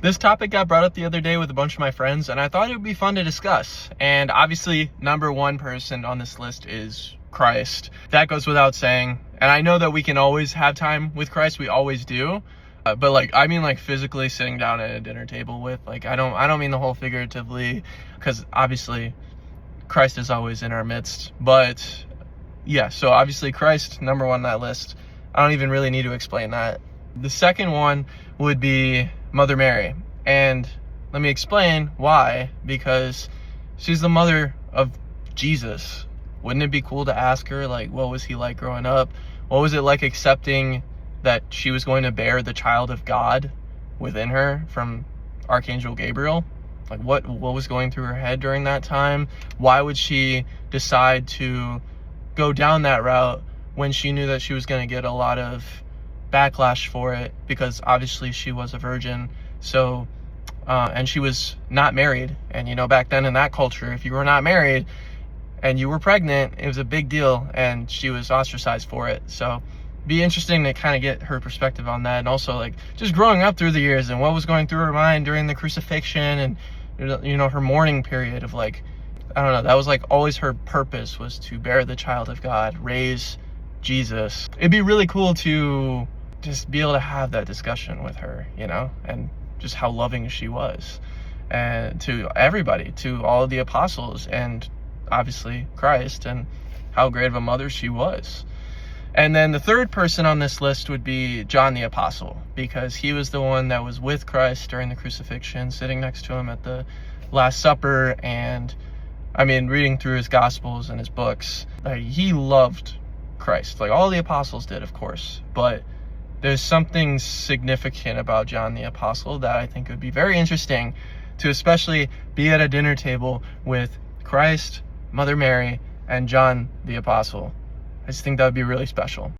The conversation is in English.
This topic got brought up the other day with a bunch of my friends, and I thought it would be fun to discuss. And obviously, number one person on this list is Christ. That goes without saying. And I know that we can always have time with Christ. We always do. But I mean physically sitting down at a dinner table with, I don't mean the whole figuratively, because obviously Christ is always in our midst. But yeah, so obviously Christ, number one on that list. I don't even really need to explain that. The second one would be Mother Mary. And let me explain why. Because she's the mother of Jesus. Wouldn't it be cool to ask her, what was he like growing up? What was it like accepting that she was going to bear the child of God within her from Archangel Gabriel? What was going through her head during that time? Why would she decide to go down that route when she knew that she was going to get a lot of backlash for it? Because obviously she was a virgin. So and she was not married, and back then in that culture, if you were not married and you were pregnant, it was a big deal, and she was ostracized for it. So be interesting to kind of get her perspective on that, and also just growing up through the years and what was going through her mind during the crucifixion, and her mourning period of I don't know, that was always her purpose, was to bear the child of God, raise Jesus. It'd be really cool to just be able to have that discussion with her, and just how loving she was, and to everybody, to all of the apostles, and obviously Christ, and how great of a mother she was. And then the third person on this list would be John the Apostle, because he was the one that was with Christ during the crucifixion, sitting next to him at the Last Supper. And reading through his Gospels and his books, he loved Christ, all the apostles did, of course. But there's something significant about John the Apostle that I think would be very interesting to especially be at a dinner table with Christ, Mother Mary, and John the Apostle. I just think that would be really special.